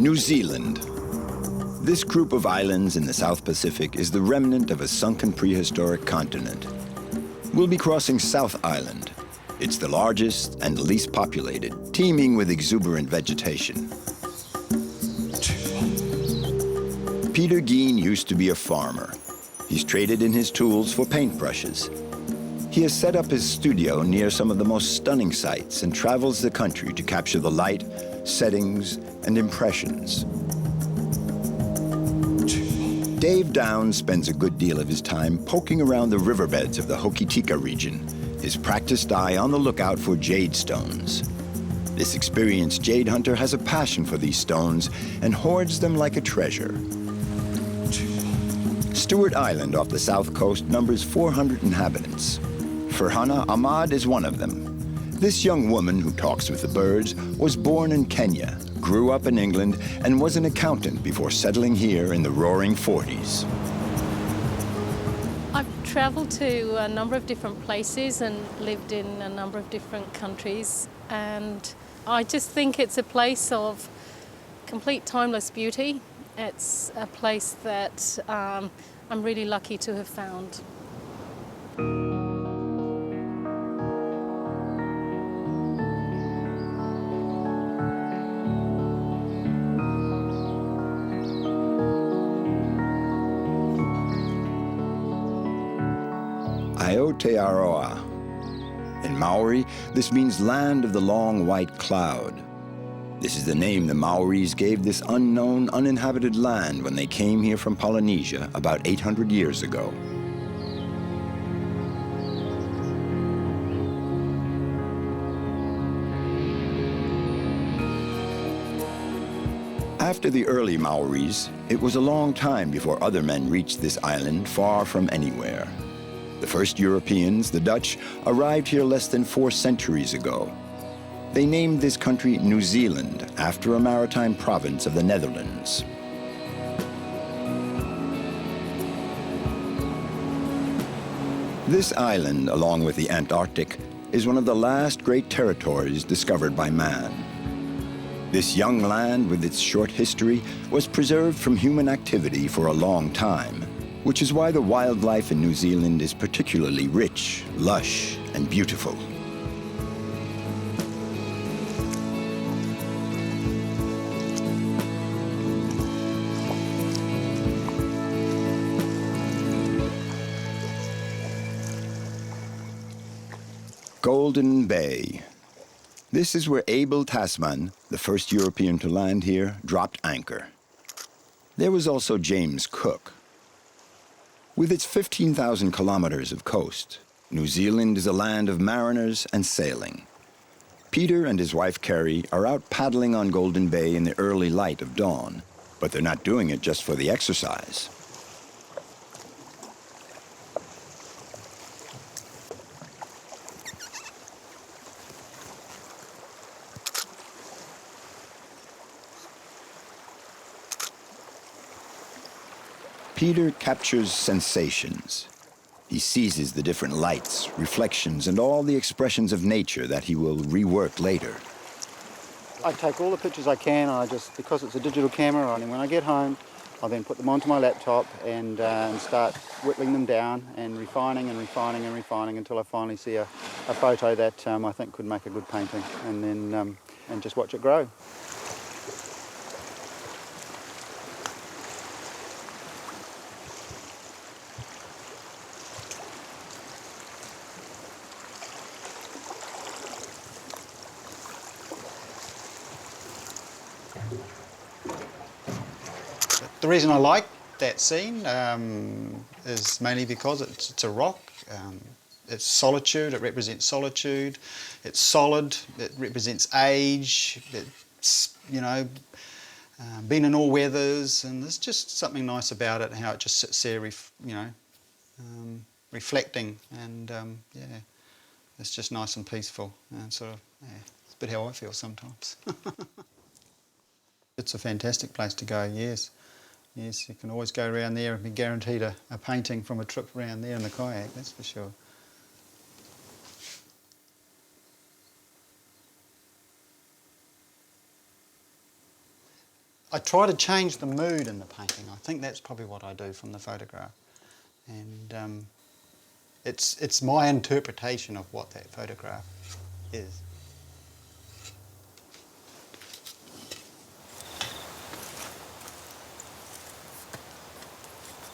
New Zealand. This group of islands in the South Pacific is the remnant of a sunken prehistoric continent. We'll be crossing South Island. It's the largest and least populated, teeming with exuberant vegetation. Peter Geen used to be a farmer. He's traded in his tools for paintbrushes. He has set up his studio near some of the most stunning sights and travels the country to capture the light, settings, and impressions. Dave Downs spends a good deal of his time poking around the riverbeds of the Hokitika region, his practiced eye on the lookout for jade stones. This experienced jade hunter has a passion for these stones and hoards them like a treasure. Stewart Island off the south coast numbers 400 inhabitants. Furhana Ahmad is one of them. This young woman who talks with the birds was born in Kenya, grew up in England, and was an accountant before settling here in the roaring 40s. I've travelled to a number of different places and lived in a number of different countries, and I just think it's a place of complete timeless beauty. It's a place that I'm really lucky to have found. Aotearoa. In Maori, this means land of the long white cloud. This is the name the Maoris gave this unknown, uninhabited land when they came here from Polynesia about 800 years ago. After the early Maoris, it was a long time before other men reached this island far from anywhere. The first Europeans, the Dutch, arrived here less than 4 centuries ago. They named this country New Zealand after a maritime province of the Netherlands. This island, along with the Antarctic, is one of the last great territories discovered by man. This young land, with its short history, was preserved from human activity for a long time, which is why the wildlife in New Zealand is particularly rich, lush, and beautiful. Golden Bay. This is where Abel Tasman, the first European to land here, dropped anchor. There was also James Cook. With its 15,000 kilometers of coast, New Zealand is a land of mariners and sailing. Peter and his wife Carrie are out paddling on Golden Bay in the early light of dawn, but they're not doing it just for the exercise. Peter captures sensations. He seizes the different lights, reflections, and all the expressions of nature that he will rework later. I take all the pictures I can, because it's a digital camera, and when I get home, I'll then put them onto my laptop and start whittling them down and refining until I finally see a photo that I think could make a good painting, and then and just watch it grow. The reason I like that scene is mainly because it's a rock. It's solitude, it represents solitude. It's solid, it represents age. It's, been in all weathers, and there's just something nice about it, how it just sits there, reflecting, and yeah, it's just nice and peaceful, and it's a bit how I feel sometimes. It's a fantastic place to go, yes. Yes, you can always go around there and be guaranteed a painting from a trip around there in the kayak, that's for sure. I try to change the mood in the painting. I think that's probably what I do from the photograph. And it's my interpretation of what that photograph is.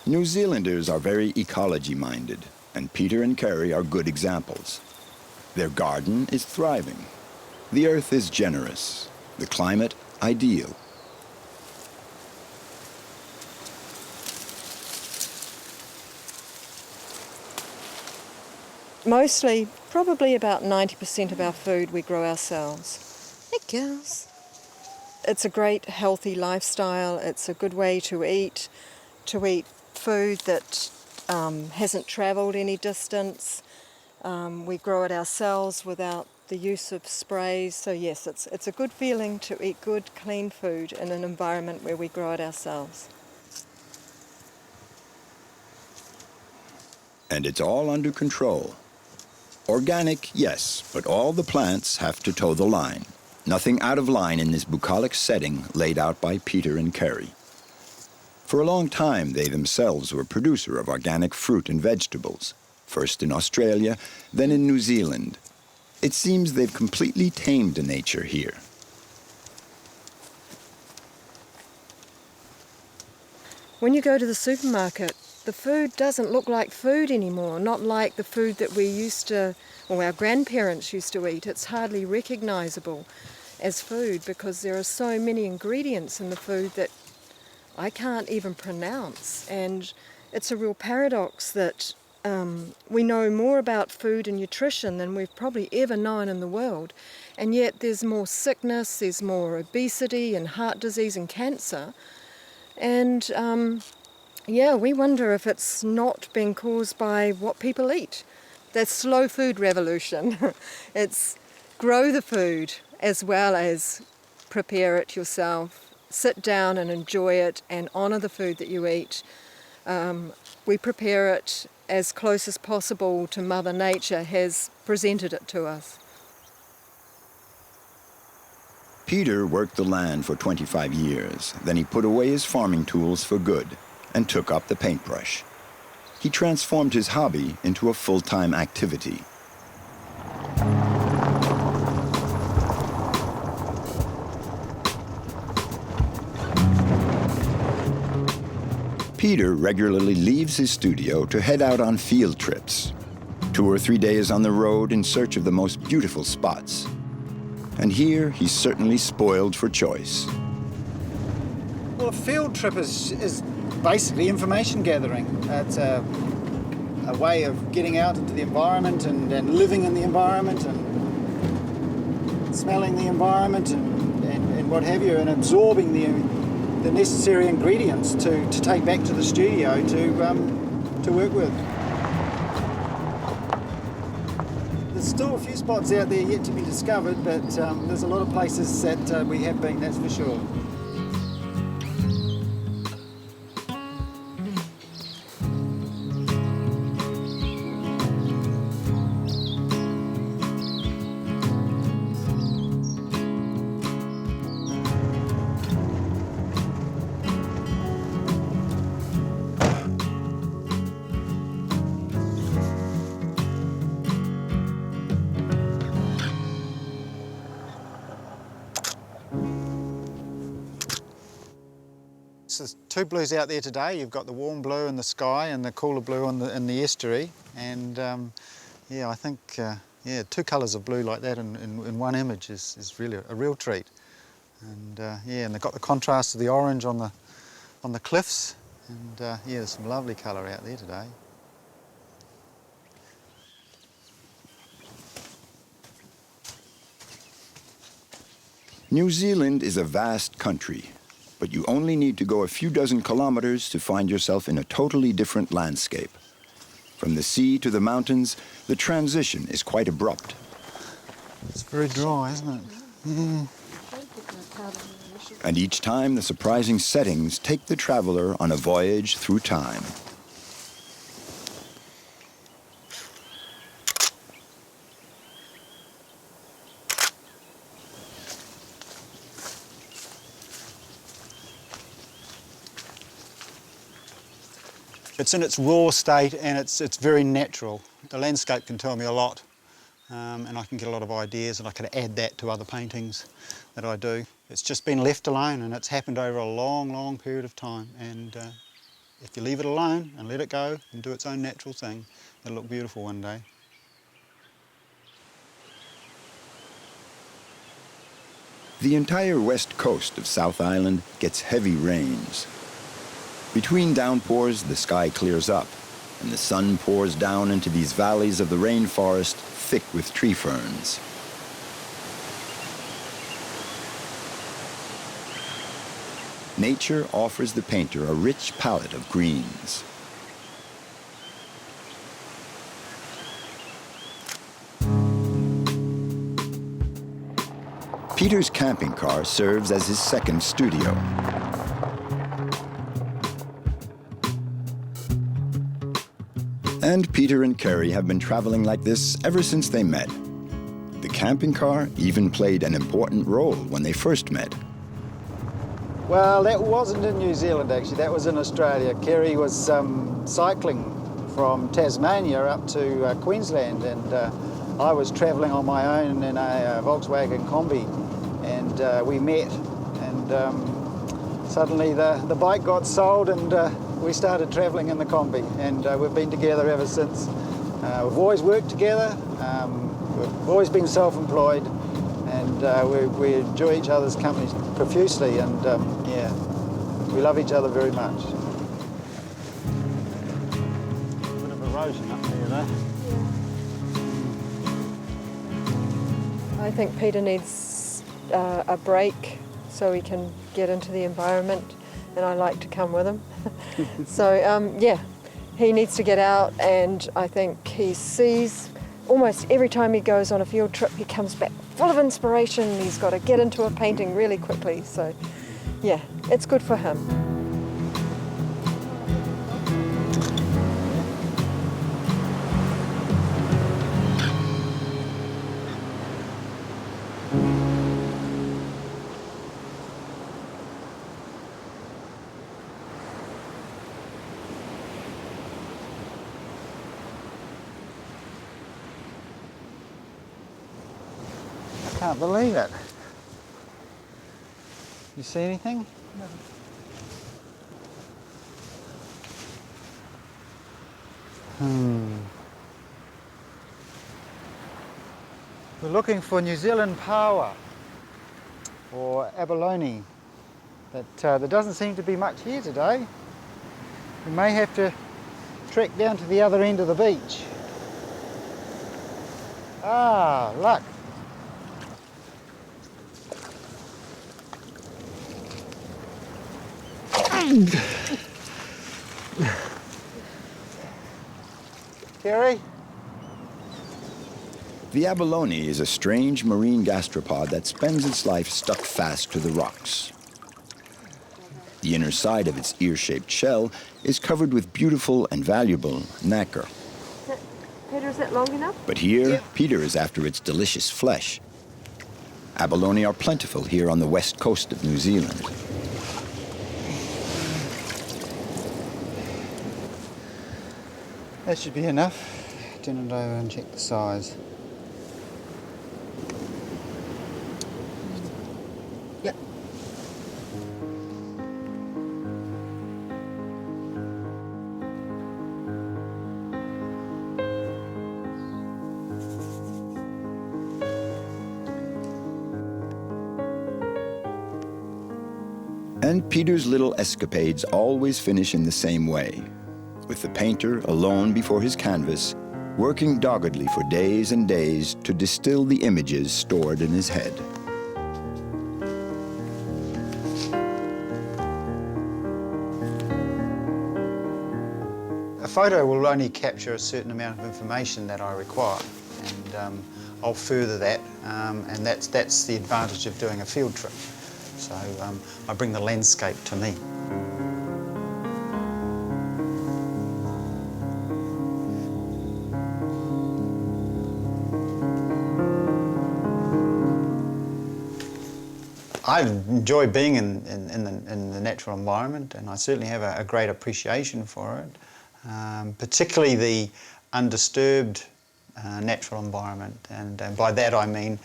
New Zealanders are very ecology-minded, and Peter and Carrie are good examples. Their garden is thriving. The earth is generous. The climate, ideal. Mostly, probably about 90% of our food we grow ourselves. Hey girls. It's a great healthy lifestyle. It's a good way to eat food that hasn't travelled any distance. We grow it ourselves without the use of sprays. So yes, it's a good feeling to eat good, clean food in an environment where we grow it ourselves. And it's all under control. Organic, yes, but all the plants have to toe the line. Nothing out of line in this bucolic setting laid out by Peter and Carrie. For a long time, they themselves were producer of organic fruit and vegetables, first in Australia, then in New Zealand. It seems they've completely tamed nature here. When you go to the supermarket, the food doesn't look like food anymore, not like the food that we used to, or our grandparents used to eat. It's hardly recognisable as food because there are so many ingredients in the food that I can't even pronounce. And it's a real paradox that we know more about food and nutrition than we've probably ever known in the world. And yet there's more sickness, there's more obesity and heart disease and cancer. And yeah, we wonder if it's not being caused by what people eat. That slow food revolution. It's grow the food as well as prepare it yourself. Sit down and enjoy it and honour the food that you eat. We prepare it as close as possible to Mother Nature has presented it to us. Peter worked the land for 25 years. Then he put away his farming tools for good and took up the paintbrush. He transformed his hobby into a full-time activity. Peter regularly leaves his studio to head out on field trips. 2 or 3 days on the road in search of the most beautiful spots. And here he's certainly spoiled for choice. Well, a field trip is basically information gathering. It's a way of getting out into the environment and living in the environment and smelling the environment and what have you, and absorbing the necessary ingredients to take back to the studio to work with. There's still a few spots out there yet to be discovered, but there's a lot of places that we have been, that's for sure. There's 2 blues out there today. You've got the warm blue in the sky and the cooler blue in the estuary. And yeah, I think 2 colours of blue like that in one image is really a real treat. And yeah, and they've got the contrast of the orange on the cliffs. And yeah, there's some lovely colour out there today. New Zealand is a vast country, but you only need to go a few dozen kilometers to find yourself in a totally different landscape. From the sea to the mountains, the transition is quite abrupt. It's very dry, isn't it? Mm. And each time the surprising settings take the traveler on a voyage through time. It's in its raw state and it's very natural. The landscape can tell me a lot, and I can get a lot of ideas, and I can add that to other paintings that I do. It's just been left alone, and it's happened over a long, long period of time. And if you leave it alone and let it go and do its own natural thing, it'll look beautiful one day. The entire west coast of South Island gets heavy rains. Between downpours, the sky clears up, and the sun pours down into these valleys of the rainforest thick with tree ferns. Nature offers the painter a rich palette of greens. Peter's camping car serves as his second studio. And Peter and Carrie have been traveling like this ever since they met. The camping car even played an important role when they first met. Well, that wasn't in New Zealand actually, that was in Australia. Kerry was cycling from Tasmania up to Queensland, and I was travelling on my own in a Volkswagen Combi, and we met, and suddenly the bike got sold, and we started travelling in the Combi, and we've been together ever since. We've always worked together, we've always been self-employed, and we enjoy each other's company profusely, and yeah, we love each other very much. A bit of erosion up there though. I think Peter needs a break so he can get into the environment, and I like to come with him. So yeah, he needs to get out, and I think he sees almost every time he goes on a field trip, he comes back full of inspiration. He's got to get into a painting really quickly. So yeah, it's good for him. I can't believe it. You see anything? No. We're looking for New Zealand power, or abalone, but there doesn't seem to be much here today. We may have to trek down to the other end of the beach. Ah, luck. Kerry? The abalone is a strange marine gastropod that spends its life stuck fast to the rocks. The inner side of its ear-shaped shell is covered with beautiful and valuable nacre. Peter, is that long enough? But here, Peter is after its delicious flesh. Abalone are plentiful here on the west coast of New Zealand. That should be enough. Turn it over and check the size. Yep. And Peter's little escapades always finish in the same way, with the painter alone before his canvas, working doggedly for days and days to distill the images stored in his head. A photo will only capture a certain amount of information that I require, and I'll further that, and that's the advantage of doing a field trip. So I bring the landscape to me. I enjoy being in the natural environment, and I certainly have a great appreciation for it. particularly the undisturbed natural environment, and by that I mean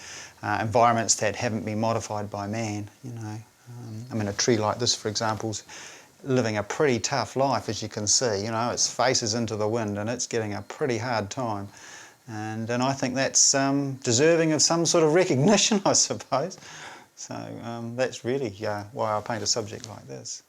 environments that haven't been modified by man. I mean, a tree like this, for example, is living a pretty tough life, as you can see. Its faces into the wind and it's getting a pretty hard time, and I think that's deserving of some sort of recognition, I suppose. So that's really why I paint a subject like this.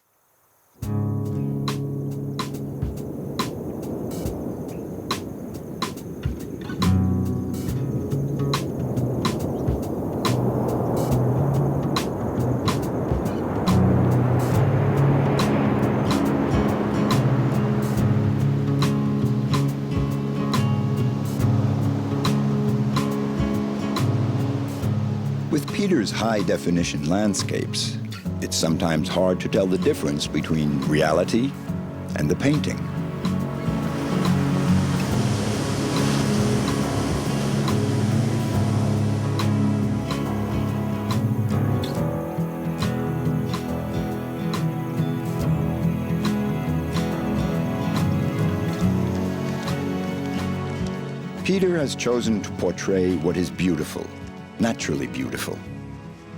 With Peter's high-definition landscapes, it's sometimes hard to tell the difference between reality and the painting. Peter has chosen to portray what is beautiful, naturally beautiful.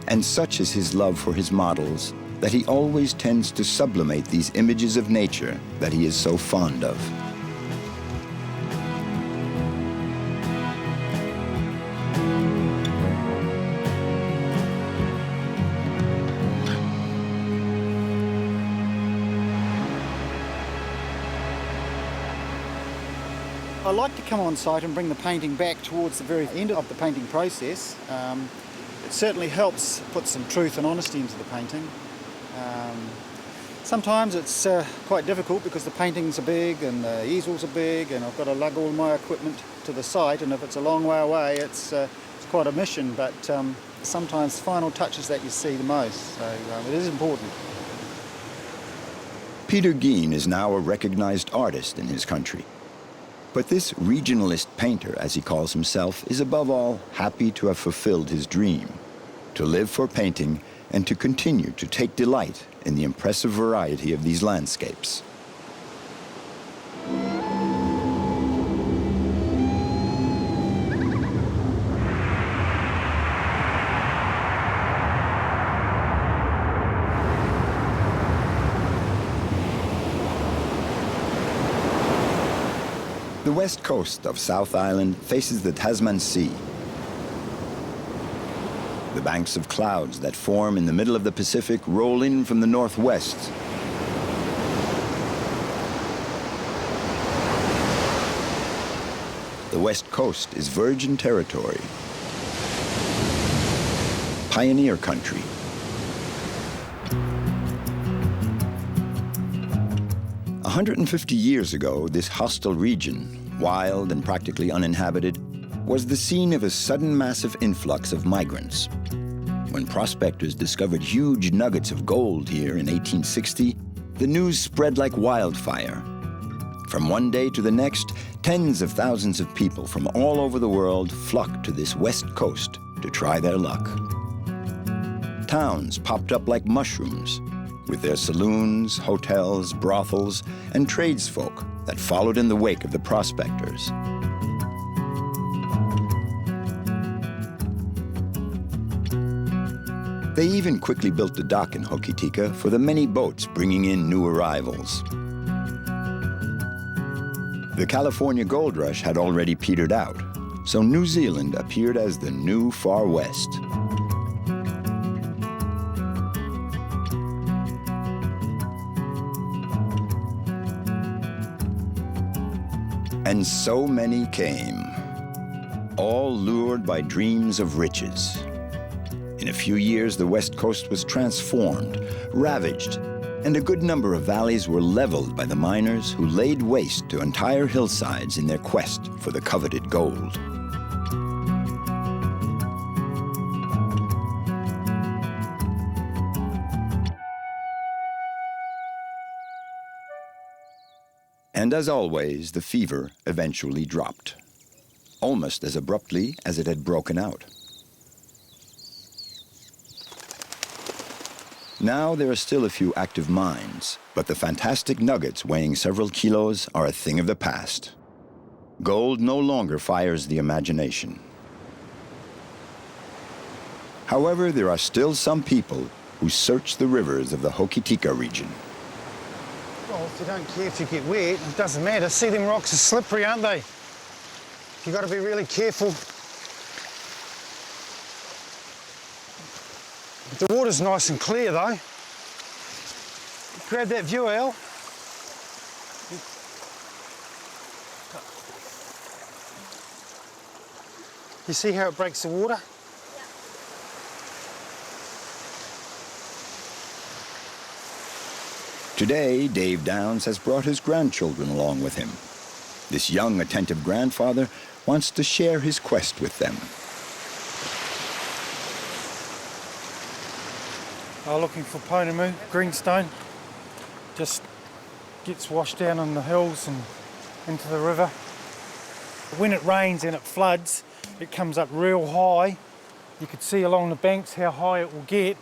And such is his love for his models that he always tends to sublimate these images of nature that he is so fond of. I like to come on site and bring the painting back towards the very end of the painting process. It certainly helps put some truth and honesty into the painting. Sometimes it's quite difficult because the paintings are big and the easels are big and I've got to lug all my equipment to the site, and if it's a long way away it's quite a mission, but sometimes final touches that you see the most, so it is important. Peter Geen is now a recognized artist in his country. But this regionalist painter, as he calls himself, is above all happy to have fulfilled his dream, to live for painting and to continue to take delight in the impressive variety of these landscapes. The west coast of South Island faces the Tasman Sea. The banks of clouds that form in the middle of the Pacific roll in from the northwest. The west coast is virgin territory, pioneer country. A 150 years ago, this hostile region, wild and practically uninhabited, was the scene of a sudden massive influx of migrants. When prospectors discovered huge nuggets of gold here in 1860, the news spread like wildfire. From one day to the next, tens of thousands of people from all over the world flocked to this west coast to try their luck. Towns popped up like mushrooms, with their saloons, hotels, brothels, and tradesfolk that followed in the wake of the prospectors. They even quickly built a dock in Hokitika for the many boats bringing in new arrivals. The California gold rush had already petered out, so New Zealand appeared as the new Far West. And so many came, all lured by dreams of riches. In a few years, the West Coast was transformed, ravaged, and a good number of valleys were leveled by the miners who laid waste to entire hillsides in their quest for the coveted gold. And as always, the fever eventually dropped, almost as abruptly as it had broken out. Now there are still a few active mines, but the fantastic nuggets weighing several kilos are a thing of the past. Gold no longer fires the imagination. However, there are still some people who search the rivers of the Hokitika region. Well, if you don't care if you get wet, it doesn't matter. See, them rocks are slippery, aren't they? You've got to be really careful. The water's nice and clear, though. Grab that view, Al. You see how it breaks the water? Today, Dave Downs has brought his grandchildren along with him. This young, attentive grandfather wants to share his quest with them. Looking for Ponamu, Greenstone. Just gets washed down on the hills and into the river. When it rains and it floods, it comes up real high. You could see along the banks how high it will get,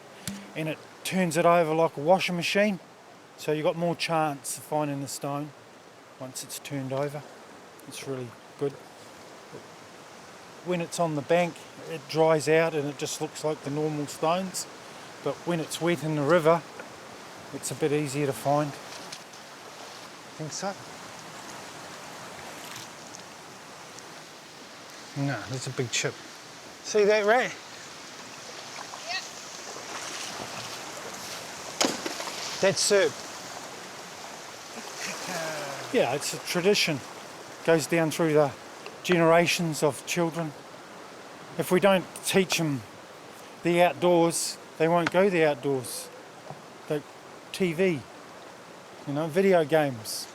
and it turns it over like a washing machine. So you've got more chance of finding the stone once it's turned over. It's really good. When it's on the bank, it dries out and it just looks like the normal stones. But when it's wet in the river, it's a bit easier to find. Think so? No, there's a big chip. See that, Ray? Yep. That's syrup. Yeah, it's a tradition. Goes down through the generations of children. If we don't teach them the outdoors, they won't go the outdoors. Like TV, video games.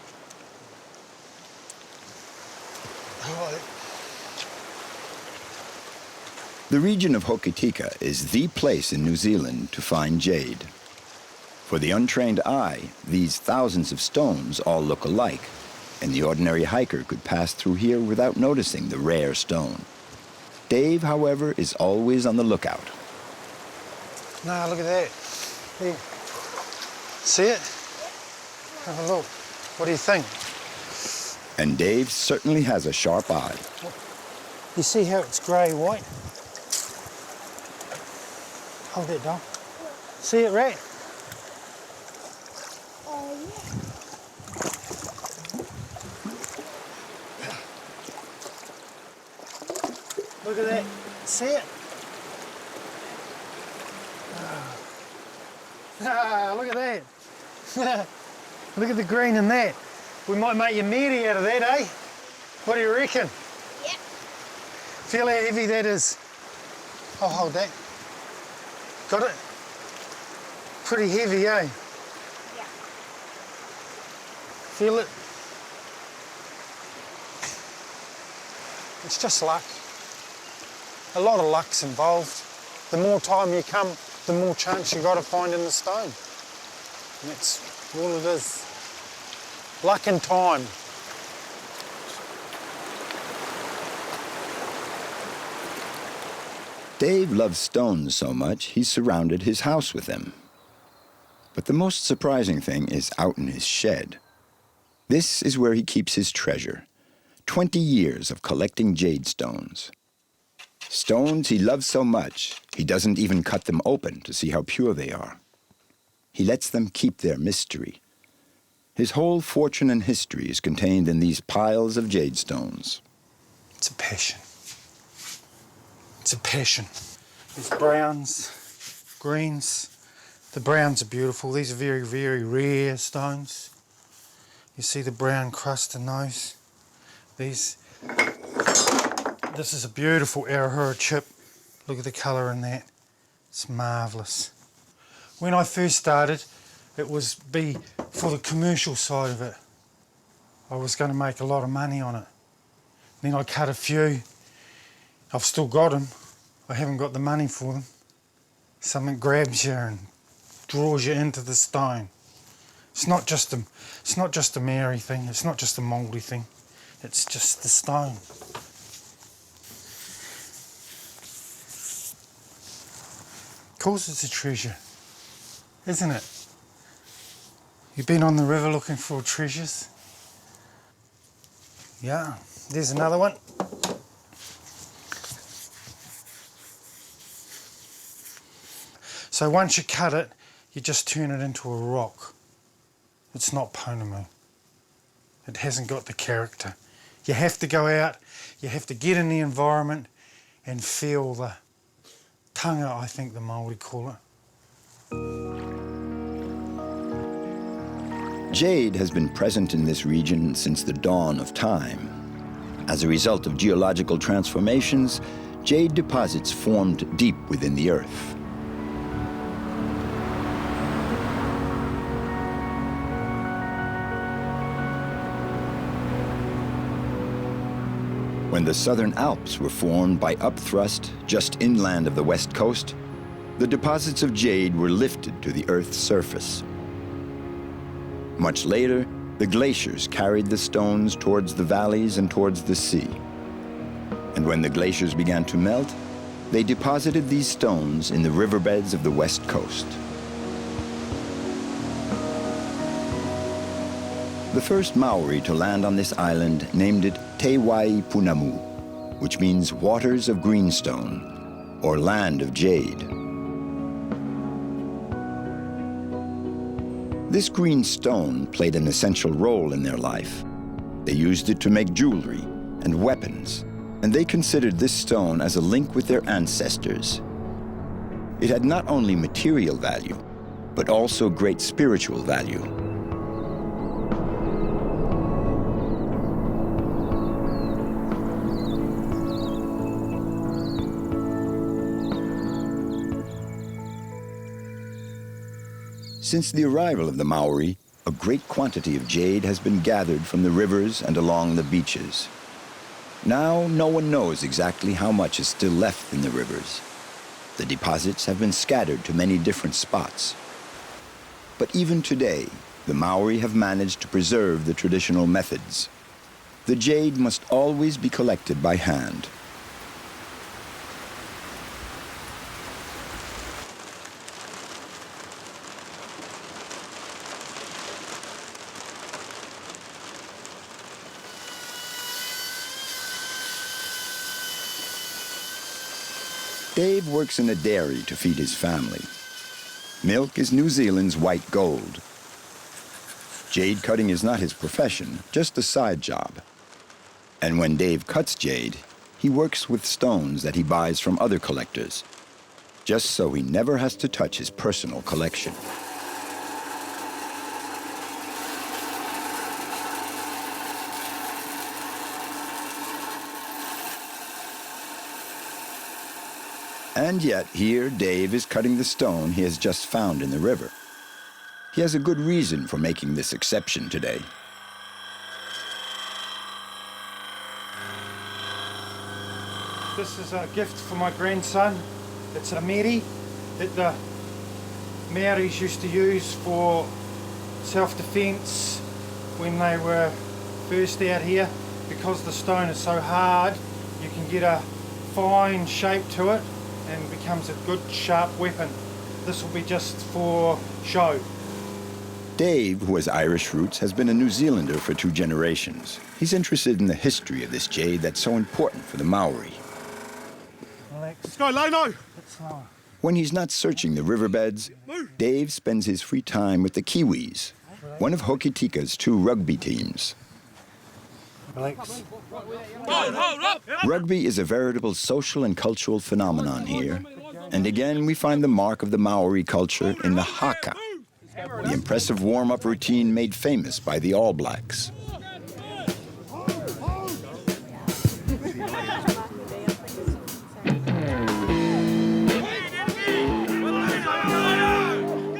The region of Hokitika is the place in New Zealand to find jade. For the untrained eye, these thousands of stones all look alike, and the ordinary hiker could pass through here without noticing the rare stone. Dave, however, is always on the lookout. Nah, look at that. There. See it? Have a look. What do you think? And Dave certainly has a sharp eye. You see how it's grey-white? Hold it, doll. See it, Rat? Look at that. See it? Look at that. Look at the green in that. We might make your meaty out of that, eh? What do you reckon? Yep. Feel how heavy that is. I'll hold that. Got it? Pretty heavy, eh? Yeah. Feel it? It's just luck. A lot of luck's involved. The more time you come, the more chance you got to find in the stone. And that's all it is. Luck and time. Dave loves stones so much, he's surrounded his house with them. But the most surprising thing is out in his shed. This is where he keeps his treasure. 20 years of collecting jade stones. Stones he loves so much, he doesn't even cut them open to see how pure they are. He lets them keep their mystery. His whole fortune and history is contained in these piles of jade stones. It's a passion. It's a passion. There's browns, greens. The browns are beautiful. These are very, very rare stones. You see the brown crust in those. This is a beautiful Arahura chip. Look at the colour in that. It's marvellous. When I first started, it was for the commercial side of it. I was going to make a lot of money on it. Then I cut a few. I've still got them. I haven't got the money for them. Something grabs you and draws you into the stone. It's not just a Mary thing. It's not just a mouldy thing. It's just the stone. Of course it's a treasure. isn't it? You've been on the river looking for treasures? Yeah, there's another one. So once you cut it, you just turn it into a rock. It's not pounamu. It hasn't got the character. You have to go out, you have to get in the environment and feel the tanga, I think the Māori call it. Jade has been present in this region since the dawn of time. As a result of geological transformations, jade deposits formed deep within the earth. When the southern Alps were formed by upthrust just inland of the west coast, the deposits of jade were lifted to the Earth's surface. Much later, the glaciers carried the stones towards the valleys and towards the sea. And when the glaciers began to melt, they deposited these stones in the riverbeds of the west coast. The first Maori to land on this island named it Te Wai Punamu, which means waters of greenstone, or land of jade. This green stone played an essential role in their life. They used it to make jewelry and weapons, and they considered this stone as a link with their ancestors. It had not only material value, but also great spiritual value. Since the arrival of the Maori, a great quantity of jade has been gathered from the rivers and along the beaches. Now, no one knows exactly how much is still left in the rivers. The deposits have been scattered to many different spots. But even today, the Maori have managed to preserve the traditional methods. The jade must always be collected by hand. Dave works in a dairy to feed his family. Milk is New Zealand's white gold. Jade cutting is not his profession, just a side job. And when Dave cuts jade, he works with stones that he buys from other collectors, just so he never has to touch his personal collection. And yet, here Dave is cutting the stone he has just found in the river. He has a good reason for making this exception today. This is a gift for my grandson. It's a mere that the Maoris used to use for self-defence when they were first out here. Because the stone is so hard, you can get a fine shape to it and it becomes a good sharp weapon. This will be just for show. Dave, who has Irish roots, has been a New Zealander for 2 generations. He's interested in the history of this jade that's so important for the Maori. Relax. Let's go, Lino! Slower. When he's not searching the riverbeds, Dave spends his free time with the Kiwis, one of Hokitika's 2 rugby teams. Relax. Hold up! Rugby is a veritable social and cultural phenomenon here. And again, we find the mark of the Maori culture in the haka, the impressive warm-up routine made famous by the All Blacks.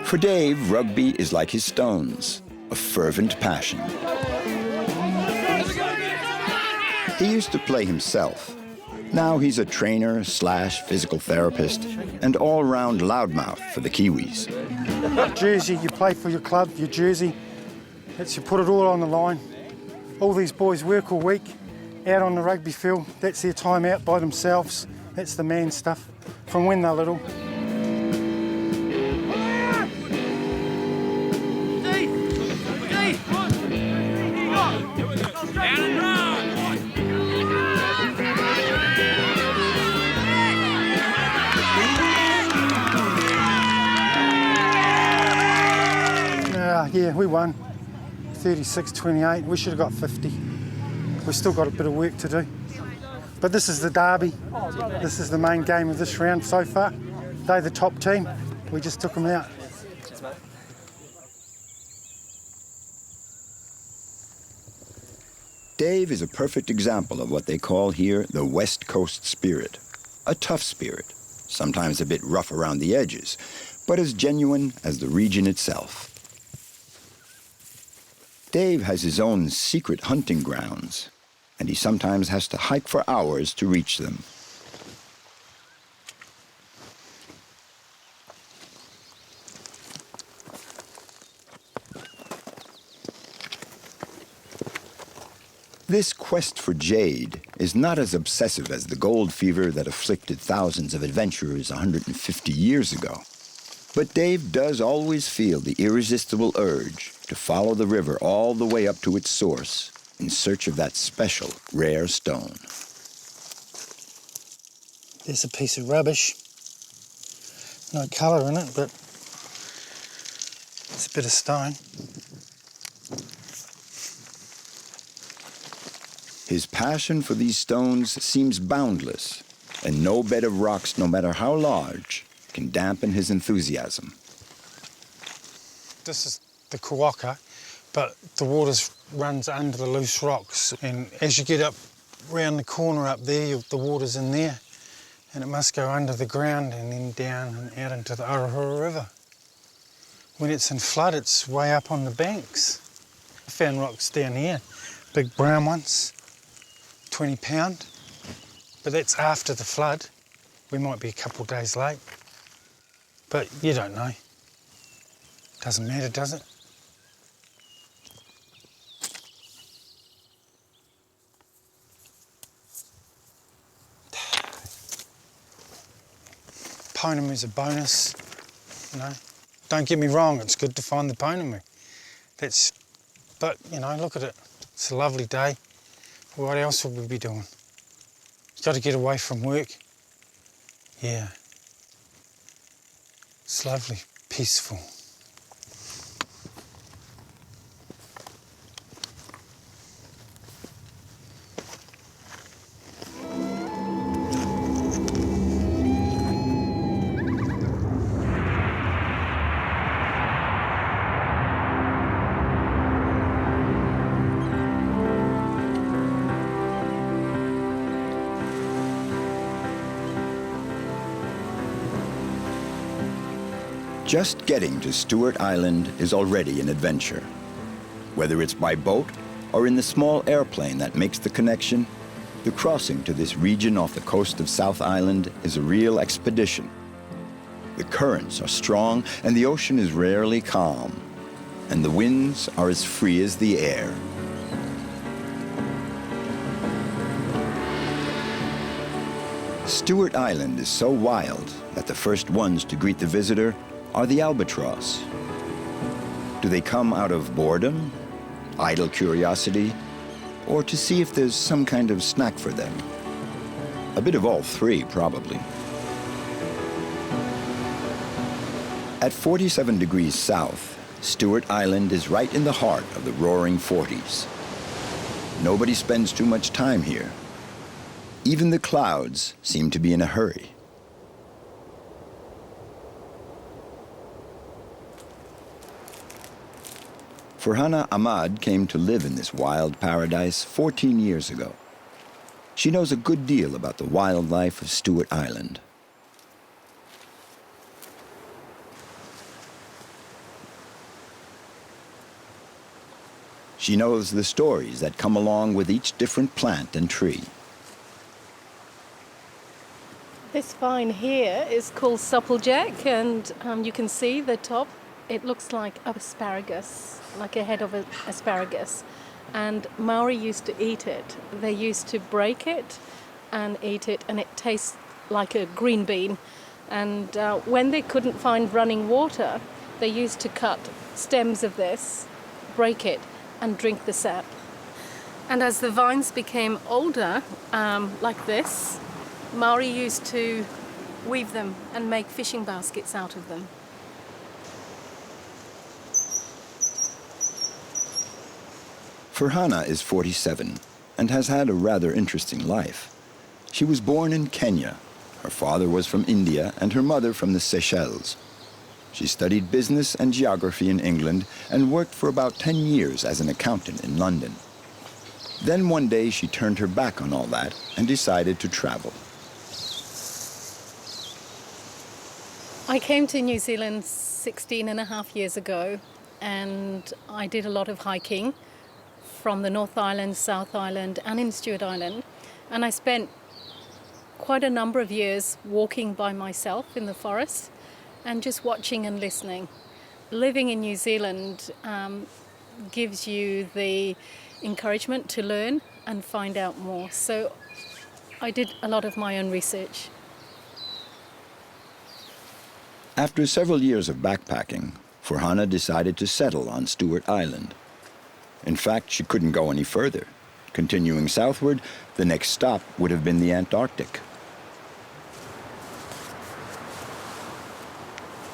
For Dave, rugby is like his stones, a fervent passion. He used to play himself. Now he's a trainer / physical therapist and all-round loudmouth for the Kiwis. Jersey, you play for your club, your jersey. You put it all on the line. All these boys work all week out on the rugby field. That's their time out by themselves. That's the man stuff from when they're little. we won 36-28. We should have got 50. We've still got a bit of work to do. But this is the derby. This is the main game of this round so far. They're the top team. We just took them out. Dave is a perfect example of what they call here the West Coast spirit. A tough spirit, sometimes a bit rough around the edges, but as genuine as the region itself. Dave has his own secret hunting grounds, and he sometimes has to hike for hours to reach them. This quest for jade is not as obsessive as the gold fever that afflicted thousands of adventurers 150 years ago. But Dave does always feel the irresistible urge to follow the river all the way up to its source in search of that special, rare stone. There's a piece of rubbish. No colour in it, but it's a bit of stone. His passion for these stones seems boundless, and no bed of rocks, no matter how large, can dampen his enthusiasm. This is the Kawaka, but the water runs under the loose rocks, and as you get up round the corner up there, the water's in there, and it must go under the ground and then down and out into the Arahura River. When it's in flood, it's way up on the banks. I found rocks down here, big brown ones. 20 pound, but that's after the flood. We might be a couple of days late, but you don't know. Doesn't matter, does it? Pounamu's a bonus, you know. Don't get me wrong, it's good to find the Pounamu. But you know, look at it. It's a lovely day. What else would we be doing? You've got to get away from work. Yeah. It's lovely, peaceful. Just getting to Stewart Island is already an adventure. Whether it's by boat or in the small airplane that makes the connection, the crossing to this region off the coast of South Island is a real expedition. The currents are strong and the ocean is rarely calm, and the winds are as free as the air. Stewart Island is so wild that the first ones to greet the visitor are the albatross. Do they come out of boredom, idle curiosity, or to see if there's some kind of snack for them? A bit of all three, probably. At 47 degrees south, Stewart Island is right in the heart of the roaring 40s. Nobody spends too much time here. Even the clouds seem to be in a hurry. Furhana Ahmad came to live in this wild paradise 14 years ago. She knows a good deal about the wildlife of Stewart Island. She knows the stories that come along with each different plant and tree. This vine here is called supplejack, and you can see the top. It looks like asparagus, like a head of an asparagus. And Maori used to eat it. They used to break it and eat it, and it tastes like a green bean. And when they couldn't find running water, they used to cut stems of this, break it, and drink the sap. And as the vines became older, like this, Maori used to weave them and make fishing baskets out of them. Furhana is 47 and has had a rather interesting life. She was born in Kenya. Her father was from India and her mother from the Seychelles. She studied business and geography in England and worked for about 10 years as an accountant in London. Then one day she turned her back on all that and decided to travel. I came to New Zealand 16 and a half years ago, and I did a lot of hiking from the North Island, South Island and in Stewart Island, and I spent quite a number of years walking by myself in the forest and just watching and listening. Living in New Zealand gives you the encouragement to learn and find out more, so I did a lot of my own research. After several years of backpacking, Furhana decided to settle on Stewart Island. In fact, she couldn't go any further. Continuing southward, the next stop would have been the Antarctic.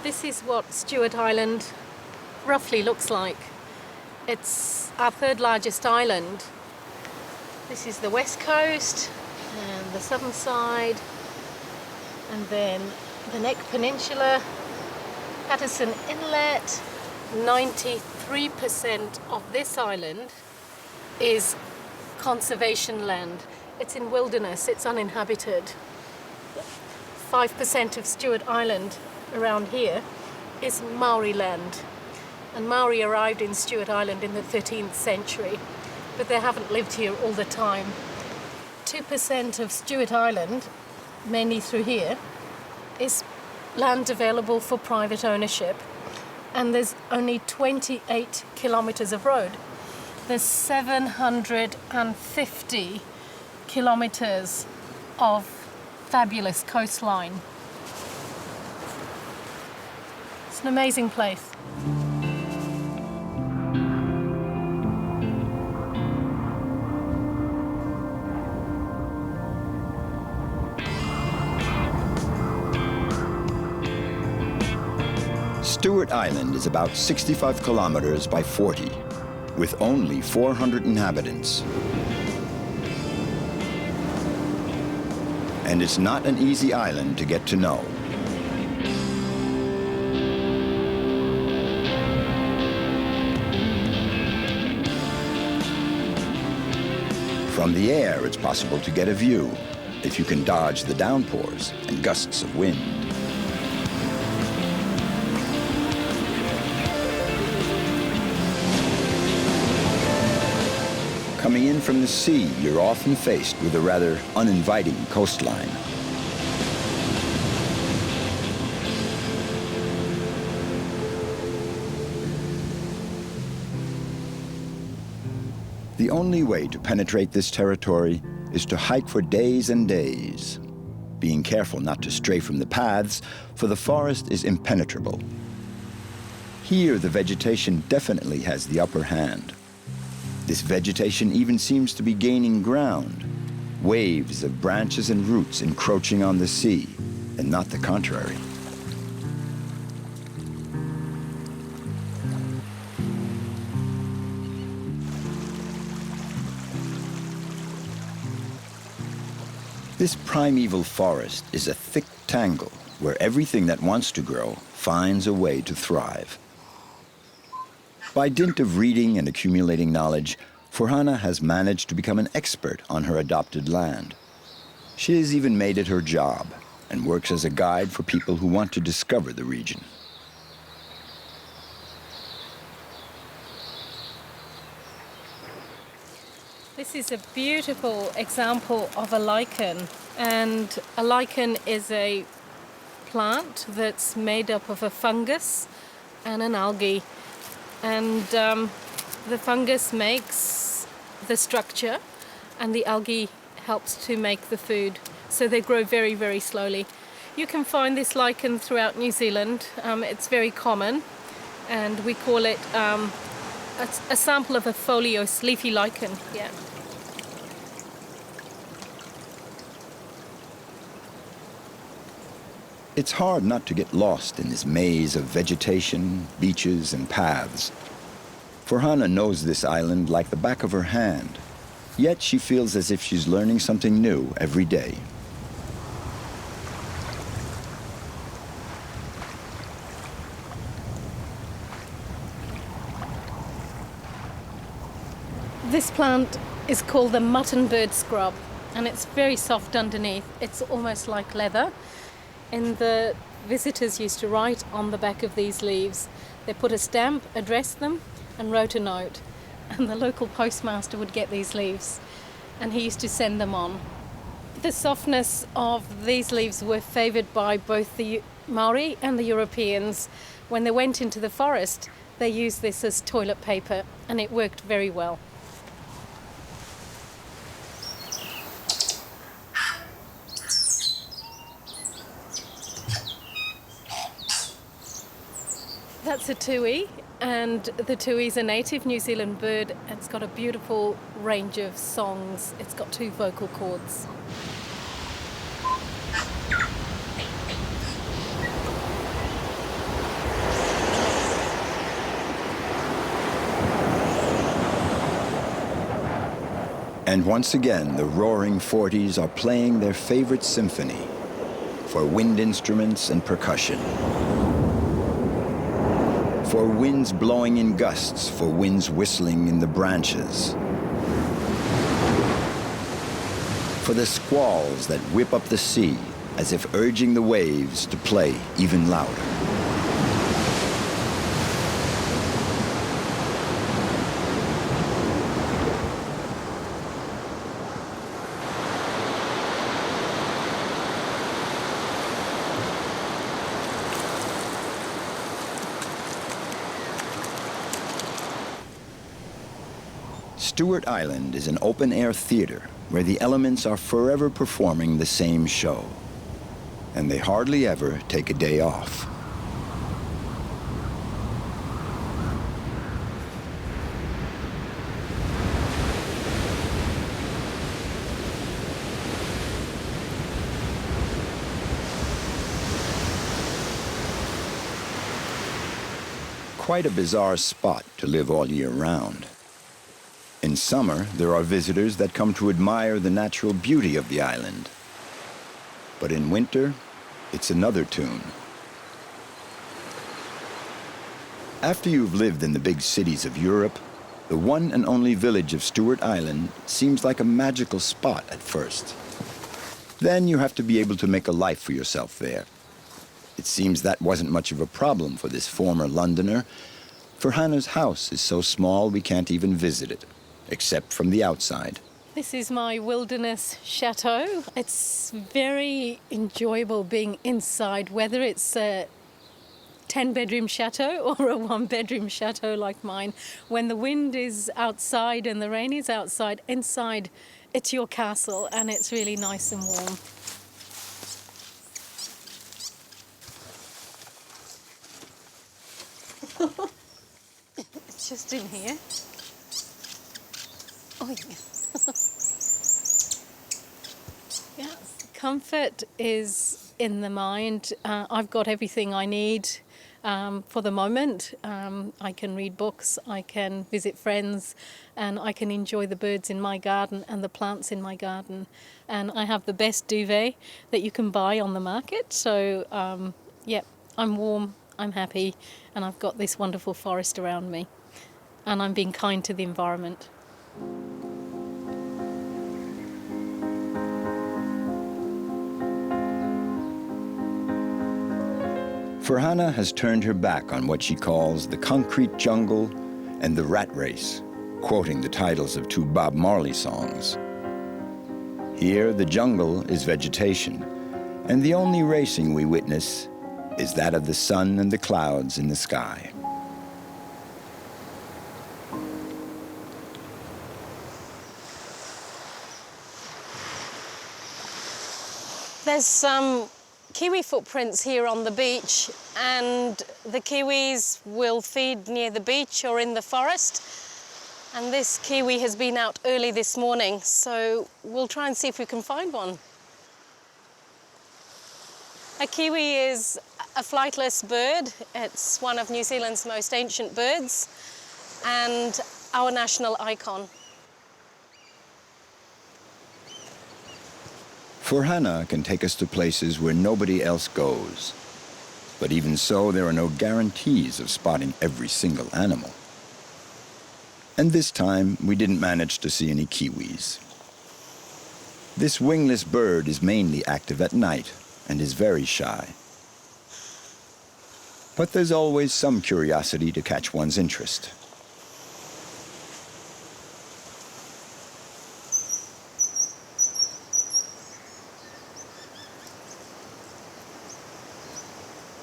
This is what Stewart Island roughly looks like. It's our third largest island. This is the west coast and the southern side, and then the Neck Peninsula, Patterson Inlet. 93% of this island is conservation land. It's in wilderness, it's uninhabited. 5% of Stewart Island around here is Maori land. And Maori arrived in Stewart Island in the 13th century, but they haven't lived here all the time. 2% of Stewart Island, mainly through here, is land available for private ownership, and there's only 28 kilometres of road. There's 750 kilometres of fabulous coastline. It's an amazing place. Stewart Island is about 65 kilometers by 40, with only 400 inhabitants. And it's not an easy island to get to know. From the air, it's possible to get a view if you can dodge the downpours and gusts of wind. Coming in from the sea, you're often faced with a rather uninviting coastline. The only way to penetrate this territory is to hike for days and days, being careful not to stray from the paths, for the forest is impenetrable. Here, the vegetation definitely has the upper hand. This vegetation even seems to be gaining ground, waves of branches and roots encroaching on the sea, and not the contrary. This primeval forest is a thick tangle where everything that wants to grow finds a way to thrive. By dint of reading and accumulating knowledge, Furhana has managed to become an expert on her adopted land. She has even made it her job and works as a guide for people who want to discover the region. This is a beautiful example of a lichen, and a lichen is a plant that's made up of a fungus and an algae. And the fungus makes the structure and the algae helps to make the food. So they grow very, very slowly. You can find this lichen throughout New Zealand. It's very common, and we call it a sample of a foliose leafy lichen. Yeah. It's hard not to get lost in this maze of vegetation, beaches, and paths. Furhana knows this island like the back of her hand, yet she feels as if she's learning something new every day. This plant is called the muttonbird scrub, and it's very soft underneath. It's almost like leather. And the visitors used to write on the back of these leaves. They put a stamp, addressed them, and wrote a note. And the local postmaster would get these leaves, and he used to send them on. The softness of these leaves were favoured by both the Maori and the Europeans. When they went into the forest, they used this as toilet paper, and it worked very well. That's a tui, and the tui is a native New Zealand bird. It's got a beautiful range of songs. It's got 2 vocal cords. And once again, the roaring 40s are playing their favorite symphony for wind instruments and percussion. For winds blowing in gusts, for winds whistling in the branches. For the squalls that whip up the sea as if urging the waves to play even louder. Stewart Island is an open-air theater where the elements are forever performing the same show, and they hardly ever take a day off. Quite a bizarre spot to live all year round. In summer, there are visitors that come to admire the natural beauty of the island. But in winter, it's another tune. After you've lived in the big cities of Europe, the one and only village of Stewart Island seems like a magical spot at first. Then you have to be able to make a life for yourself there. It seems that wasn't much of a problem for this former Londoner. Furhana's house is so small we can't even visit it, except from the outside. This is my wilderness chateau. It's very enjoyable being inside, whether it's a 10-bedroom chateau or a 1-bedroom chateau like mine. When the wind is outside and the rain is outside, inside it's your castle, and it's really nice and warm. It's just in here. Oh, yeah. Yes, comfort is in the mind. I've got everything I need for the moment. I can read books, I can visit friends, and I can enjoy the birds in my garden and the plants in my garden. And I have the best duvet that you can buy on the market. So, yeah, I'm warm, I'm happy, and I've got this wonderful forest around me. And I'm being kind to the environment. Furhana has turned her back on what she calls the concrete jungle and the rat race, quoting the titles of 2 Bob Marley songs. Here, the jungle is vegetation, and the only racing we witness is that of the sun and the clouds in the sky. There's some kiwi footprints here on the beach, and the kiwis will feed near the beach or in the forest. And this kiwi has been out early this morning, so we'll try and see if we can find one. A kiwi is a flightless bird. It's one of New Zealand's most ancient birds. and our national icon. Furhana can take us to places where nobody else goes. But even so, there are no guarantees of spotting every single animal. And this time, we didn't manage to see any kiwis. This wingless bird is mainly active at night and is very shy. But there's always some curiosity to catch one's interest.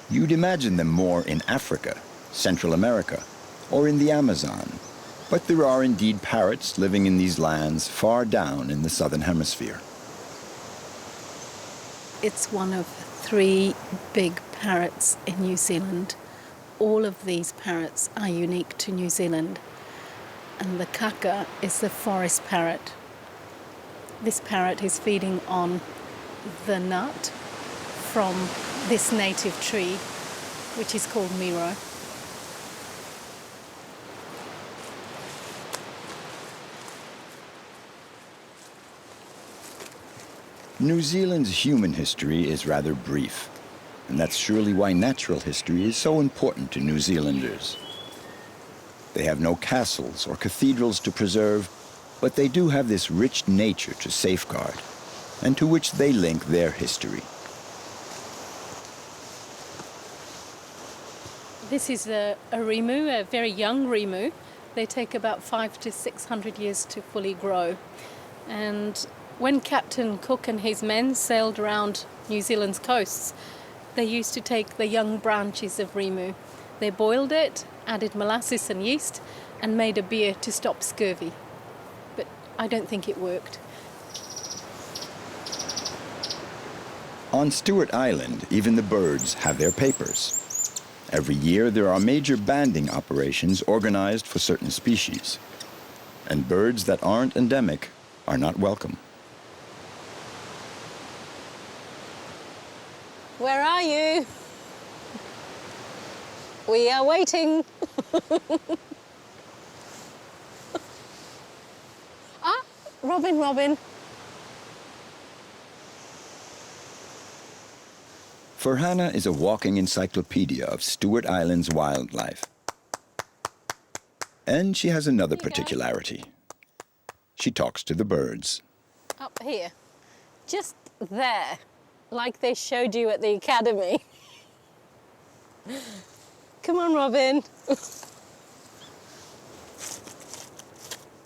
You'd imagine them more in Africa, Central America, or in the Amazon. But there are indeed parrots living in these lands far down in the southern hemisphere. It's one of 3 big parrots in New Zealand. All of these parrots are unique to New Zealand. And the kaka is the forest parrot. This parrot is feeding on the nut from this native tree, which is called miro. New Zealand's human history is rather brief, and that's surely why natural history is so important to New Zealanders. They have no castles or cathedrals to preserve, but they do have this rich nature to safeguard, and to which they link their history. This is a rimu, a very young rimu. They take about 500 to 600 years to fully grow. And when Captain Cook and his men sailed around New Zealand's coasts, they used to take the young branches of rimu. They boiled it, added molasses and yeast, and made a beer to stop scurvy. But I don't think it worked. On Stewart Island, even the birds have their papers. Every year, there are major banding operations organized for certain species. And birds that aren't endemic are not welcome. Where are you? We are waiting. Ah, Robin, Robin. Furhana is a walking encyclopedia of Stewart Island's wildlife. And she has another particularity. She talks to the birds. Up here. Just there. Like they showed you at the academy. Come on, Robin.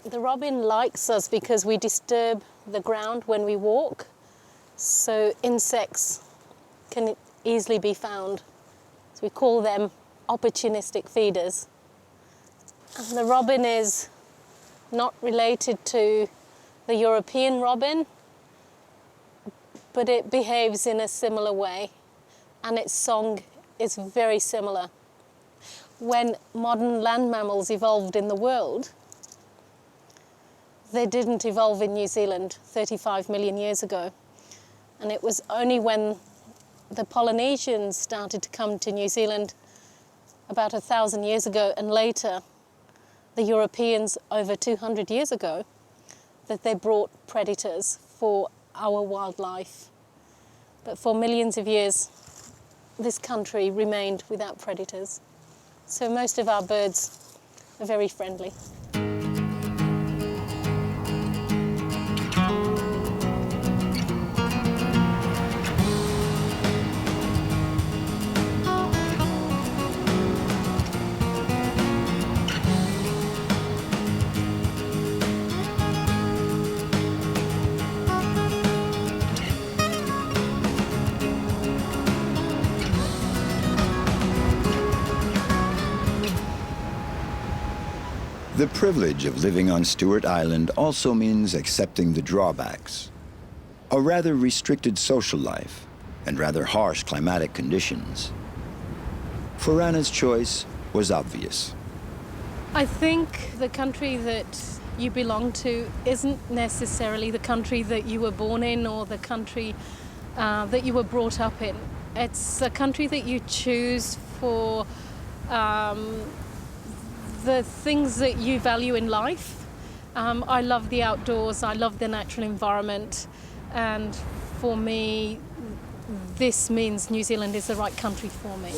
The robin likes us because we disturb the ground when we walk, so insects can easily be found. So we call them opportunistic feeders. And the robin is not related to the European robin, but it behaves in a similar way, and its song is very similar. When modern land mammals evolved in the world, they didn't evolve in New Zealand 35 million years ago. And it was only when the Polynesians started to come to New Zealand about 1,000 years ago, and later the Europeans over 200 years ago, that they brought predators for our wildlife. But for millions of years, this country remained without predators. So most of our birds are very friendly. The privilege of living on Stewart Island also means accepting the drawbacks. A rather restricted social life and rather harsh climatic conditions. Furhana's choice was obvious. I think the country that you belong to isn't necessarily the country that you were born in or the country that you were brought up in. It's a country that you choose for the things that you value in life. I love the outdoors, I love the natural environment, and for me, this means New Zealand is the right country for me.